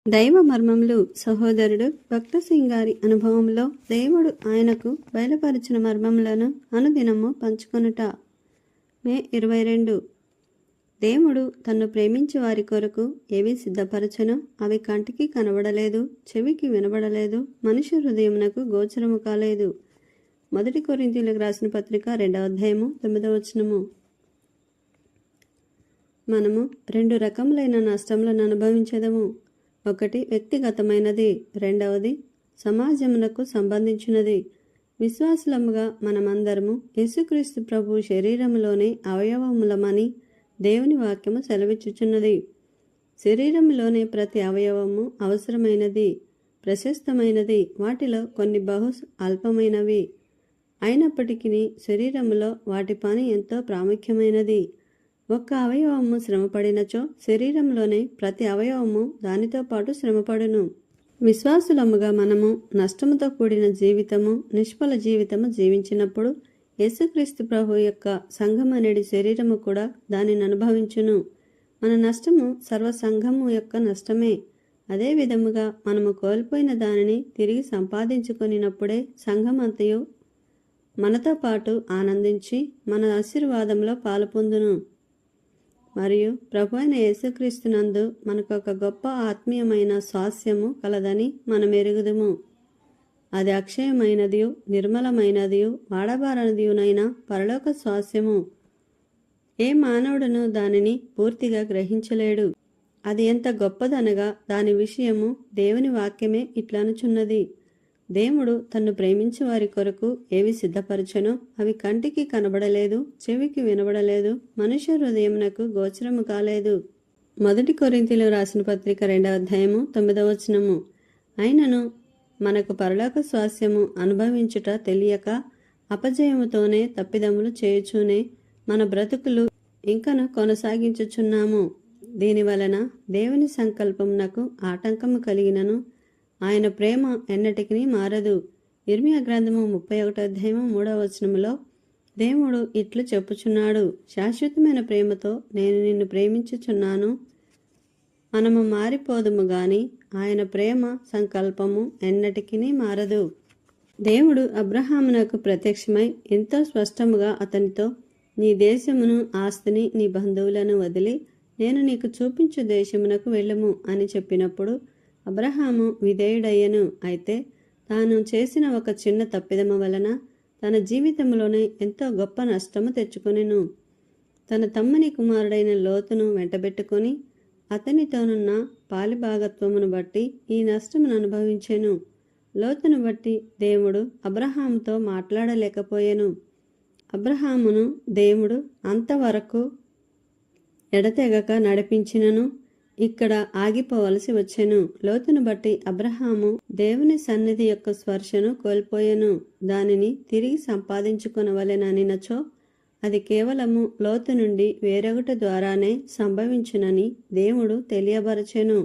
దైవ మర్మములు సహోదరుడు భక్త సింగారి అనుభవంలో దేవుడు ఆయనకు బయలుపరిచిన మర్మములను అనుదినము పంచుకొనుట. మే 22. దేవుడు తన్ను ప్రేమించి వారి కొరకు ఏవి సిద్ధపరచనో అవి కంటికి కనబడలేదు, చెవికి వినబడలేదు, మనుష్య హృదయమునకు గోచరము కాలేదు. 1 కొరింథీయులకు రాసిన పత్రిక 2వ అధ్యాయము 9వ వచనము. మనము 2 రకములైన నష్టములను అనుభవించదము. ఒకటి వ్యక్తిగతమైనది, రెండవది సమాజమునకు సంబంధించినది. విశ్వాసులముగా మనమందరము యేసుక్రీస్తు ప్రభు శరీరములోని అవయవములమని దేవుని వాక్యము సెలవిచ్చుచున్నది. శరీరములోని ప్రతి అవయవము అవసరమైనది, ప్రశస్తమైనది. వాటిలో కొన్ని బహు అల్పమైనవి అయినప్పటికీ శరీరములో వాటి పని ఎంతో ప్రాముఖ్యమైనది. ఒక్క అవయవము శ్రమపడినచో శరీరంలోని ప్రతి అవయవము దానితో పాటు శ్రమపడును. విశ్వాసులముగా మనము నష్టముతో కూడిన జీవితము, నిష్ఫల జీవితము జీవించినప్పుడు యేసుక్రీస్తు ప్రభు యొక్క సంఘమనేడి శరీరము కూడా దానిని అనుభవించును. మన నష్టము సర్వ సంఘము యొక్క నష్టమే. అదే విధముగా మనము కోల్పోయిన దానిని తిరిగి సంపాదించుకొనినప్పుడే సంఘమంతయు మనతో పాటు ఆనందించి మన ఆశీర్వాదంలో పాలుపొందును. మరియు ప్రభు అయిన యేసుక్రీస్తునందు మనకొక గొప్ప ఆత్మీయమైన స్వాస్యము కలదని మనం ఎరుగుదుము. అది అక్షయమైనదియు, నిర్మలమైనదియు, వాడబారనిదియునైన పరలోక స్వాస్యము. ఏ మానవుడును దానిని పూర్తిగా గ్రహించలేడు. అది ఎంత గొప్పదనగా దాని విషయము దేవుని వాక్యమే ఇట్లనుచున్నది. దేవుడు తన్ను ప్రేమించి వారి కొరకు ఏవి సిద్ధపరచనో అవి కంటికి కనబడలేదు, చెవికి వినబడలేదు, మనుష్య హృదయమునకు గోచరము కాలేదు. 1 కొరింథీయులకు రాసిన పత్రిక 2వ అధ్యాయము 9వ వచనము. అయినను మనకు పరలోక స్వాస్యము అనుభవించుట తెలియక అపజయముతోనే తప్పిదములు చేయుచూనే మన బ్రతుకులు ఇంకను కొనసాగించుచున్నాము. దీనివలన దేవుని సంకల్పమునకు ఆటంకము కలిగినను ఆయన ప్రేమ ఎన్నటికి మారదు. ఇర్మియా గ్రంథము 31వ అధ్యాయము 3వ వచనములో దేవుడు ఇట్లు చెప్పుచున్నాడు, శాశ్వతమైన ప్రేమతో నేను నిన్ను ప్రేమించుచున్నాను. మనము మారిపోదుము గాని ఆయన ప్రేమ సంకల్పము ఎన్నటికి మారదు. దేవుడు అబ్రహామునకు ప్రత్యక్షమై ఎంతో స్పష్టముగా అతనితో, నీ దేశమును, ఆస్తిని, నీ బంధువులను వదిలి నేను నీకు చూపించు దేశమునకు వెళ్ళుము అని చెప్పినప్పుడు అబ్రహాము విధేయుడయ్యను. అయితే తాను చేసిన ఒక చిన్న తప్పిదము వలన తన జీవితంలోనే ఎంతో గొప్ప నష్టము తెచ్చుకొనెను. తన తమ్ముని కుమారుడైన లోతును వెంటబెట్టుకొని అతనితోనున్న పాలిభాగత్వమును బట్టి ఈ నష్టమును అనుభవించెను. లోతును బట్టి దేవుడు అబ్రహాముతో మాట్లాడలేకపోయెను. అబ్రహామును దేవుడు అంతవరకు ఎడతెగక నడిపించినను ఇక్కడ ఆగిపోవలసి వచ్చెను. లోతును బట్టి అబ్రహాము దేవుని సన్నిధి యొక్క స్పర్శను కోల్పోయెను. దానిని తిరిగి సంపాదించుకొనవలెననినచో అది కేవలము లోతు నుండి వేరొకటి ద్వారానే సంభవించునని దేవుడు తెలియబరచెను.